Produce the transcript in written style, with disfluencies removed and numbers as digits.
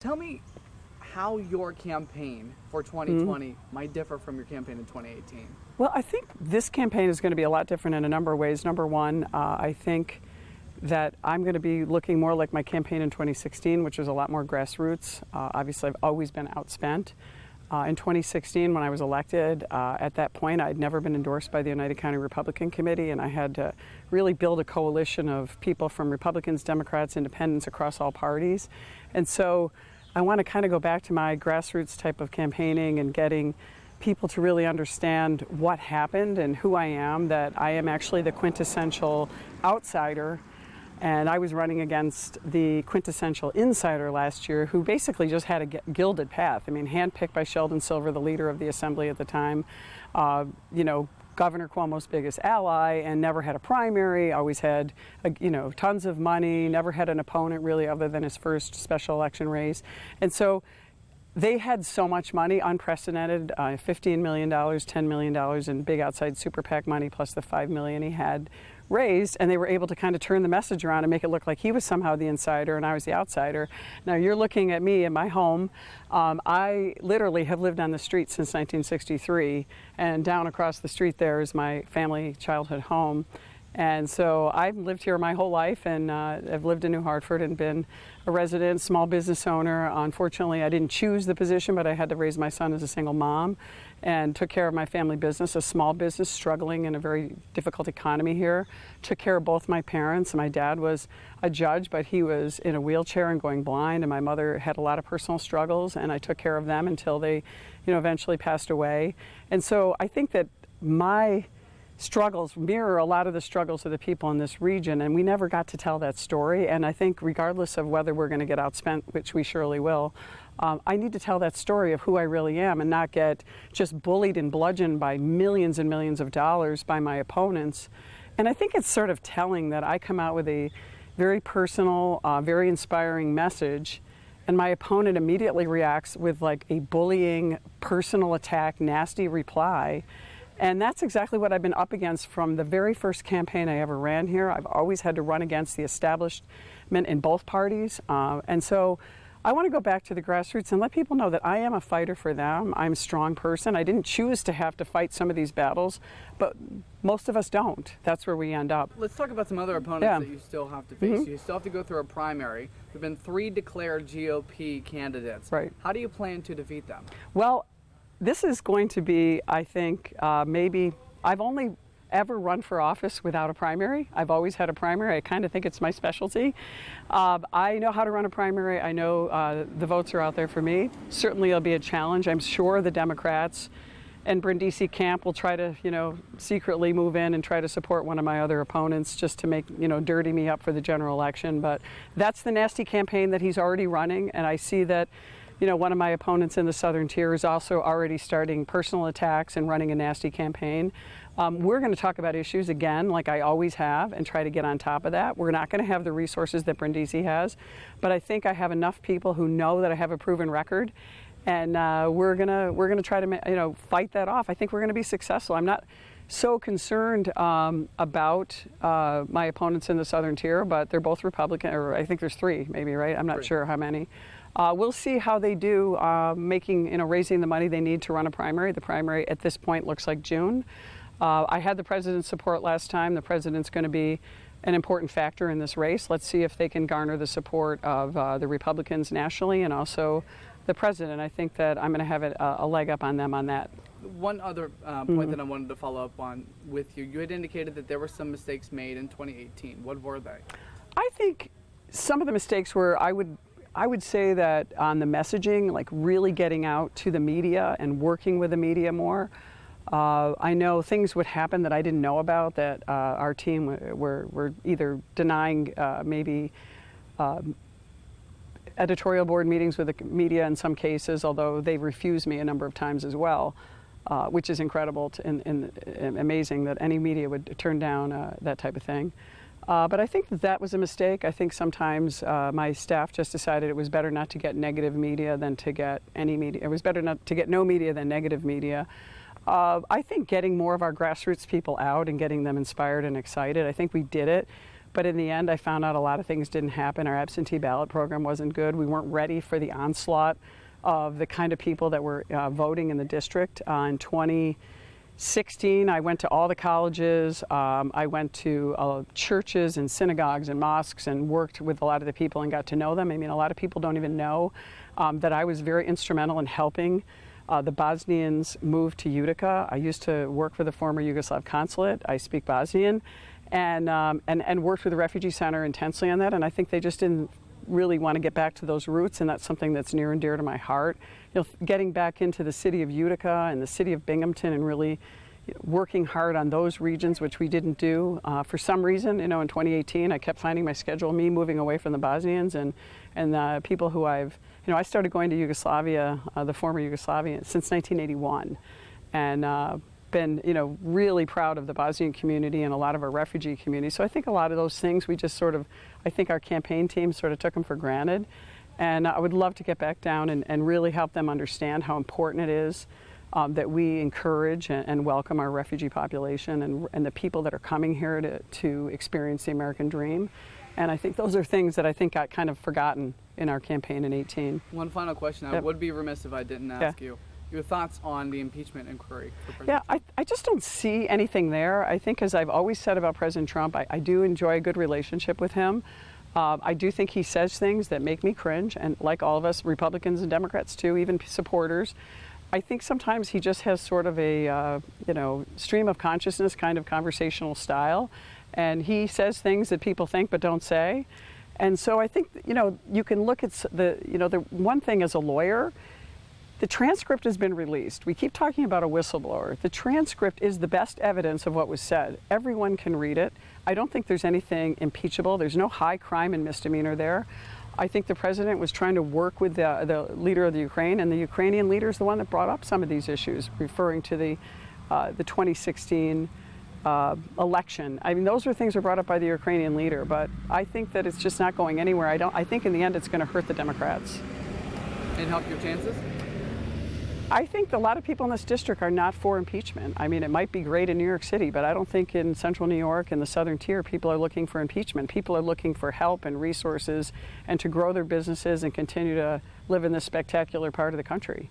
Tell me how your campaign for 2020 might differ from your campaign in 2018. Well, I think this campaign is going to be a lot different in a number of ways. Number one, I think that I'm going to be looking more like my campaign in 2016, which was a lot more grassroots. Obviously, I've always been outspent. In 2016, when I was elected, at that point, I'd never been endorsed by the United County Republican Committee, and I had to really build a coalition of people from Republicans, Democrats, Independents across all parties. And so I want to kind of go back to my grassroots type of campaigning and getting people to really understand what happened and who I am, that I am actually the quintessential outsider. And I was running against the quintessential insider last year, who basically just had a gilded path. I mean, handpicked by Sheldon Silver, the leader of the assembly at the time, Governor Cuomo's biggest ally, and never had a primary, always had, tons of money, never had an opponent really other than his first special election race. And so they had so much money, unprecedented, $15 million, $10 million in big outside super PAC money, plus the $5 million he had raised, and they were able to kind of turn the message around and make it look like he was somehow the insider and I was the outsider. Now you're looking at me in my home. I literally have lived on the street since 1963, and down across the street there is my family childhood home. And so I've lived here my whole life, and I've lived in New Hartford and been a resident, small business owner. Unfortunately, I didn't choose the position, but I had to raise my son as a single mom and took care of my family business, a small business struggling in a very difficult economy here. Took care of both my parents. My dad was a judge, but he was in a wheelchair and going blind, and my mother had a lot of personal struggles, and I took care of them until they, eventually passed away. And so I think that my struggles mirror a lot of the struggles of the people in this region, and we never got to tell that story. And I think regardless of whether we're going to get outspent, which we surely will, I need to tell that story of who I really am and not get just bullied and bludgeoned by millions and millions of dollars by my opponents. And I think it's sort of telling that I come out with a very personal, very inspiring message, and my opponent immediately reacts with like a bullying, personal attack, nasty reply. And that's exactly what I've been up against from the very first campaign I ever ran here. I've always had to run against the establishment in both parties. And so I want to go back to the grassroots and let people know that I am a fighter for them. I'm a strong person. I didn't choose to have to fight some of these battles, but most of us don't. That's where we end up. Let's talk about some other opponents that you still have to face. You still have to go through a primary. There have been 3 declared GOP candidates. Right. How do you plan to defeat them? Well, this is going to be, I think, maybe I've only ever run for office without a primary. I've always had a primary. I kind of think it's my specialty. I know how to run a primary. I know the votes are out there for me. Certainly it'll be a challenge. I'm sure the Democrats and Brindisi camp will try to, secretly move in and try to support one of my other opponents just to make, dirty me up for the general election. But that's the nasty campaign that he's already running, and I see that one of my opponents in the southern tier is also already starting personal attacks and running a nasty campaign. We're going to talk about issues again, like I always have, and try to get on top of that. We're not going to have the resources that Brindisi has, but I think I have enough people who know that I have a proven record, and we're gonna try to fight that off. I think we're going to be successful. I'm not so concerned about my opponents in the southern tier, but they're both Republican, or I think there's 3 maybe, right? I'm not sure how many. We'll see how they do raising the money they need to run a primary. The primary at this point looks like June. I had the president's support last time. The president's going to be an important factor in this race. Let's see if they can garner the support of the Republicans nationally and also the president. I think that I'm going to have a leg up on them on that. One other point that I wanted to follow up on with you. You had indicated that there were some mistakes made in 2018. What were they? I think some of the mistakes were, I would say that on the messaging, like really getting out to the media and working with the media more. I know things would happen that I didn't know about, that our team were either denying maybe editorial board meetings with the media in some cases, although they refused me a number of times as well, which is incredible and amazing that any media would turn down that type of thing. But I think that was a mistake. I think sometimes my staff just decided it was better not to get negative media than to get any media. It was better not to get no media than negative media. I think getting more of our grassroots people out and getting them inspired and excited, I think we did it. But in the end, I found out a lot of things didn't happen. Our absentee ballot program wasn't good. We weren't ready for the onslaught of the kind of people that were voting in the district. In 2016, I went to all the colleges. I went to churches and synagogues and mosques and worked with a lot of the people and got to know them. I mean, a lot of people don't even know that I was very instrumental in helping the Bosnians move to Utica. I used to work for the former Yugoslav consulate. I speak Bosnian, and worked with the refugee center intensely on that. And I think they just didn't really want to get back to those roots, and that's something that's near and dear to my heart. You know, getting back into the city of Utica and the city of Binghamton and really working hard on those regions, which we didn't do. For some reason, you know, in 2018, I kept finding my schedule, me moving away from the Bosnians and people who I started going to Yugoslavia, the former Yugoslavia, since 1981, and been, really proud of the Bosnian community and a lot of our refugee community. So I think a lot of those things we just I think our campaign team sort of took them for granted. And I would love to get back down and really help them understand how important it is that we encourage and welcome our refugee population and the people that are coming here to experience the American dream. And I think those are things that I think got kind of forgotten in our campaign in 18. One final question. I would be remiss if I didn't ask you your thoughts on the impeachment inquiry for President Trump. I just don't see anything there. I think, as I've always said about President Trump, I do enjoy a good relationship with him. I do think he says things that make me cringe, and like all of us, Republicans and Democrats too, even supporters. I think sometimes he just has sort of a stream of consciousness kind of conversational style, and he says things that people think but don't say. And so I think you can look at the one thing as a lawyer. The transcript has been released. We keep talking about a whistleblower. The transcript is the best evidence of what was said. Everyone can read it. I don't think there's anything impeachable. There's no high crime and misdemeanor there. I think the president was trying to work with the leader of the Ukraine, and the Ukrainian leader is the one that brought up some of these issues, referring to the 2016 election. I mean, those were things that were brought up by the Ukrainian leader, but I think that it's just not going anywhere. I think in the end it's going to hurt the Democrats. And help your chances? I think a lot of people in this district are not for impeachment. I mean, it might be great in New York City, but I don't think in central New York and the southern tier people are looking for impeachment. People are looking for help and resources and to grow their businesses and continue to live in this spectacular part of the country.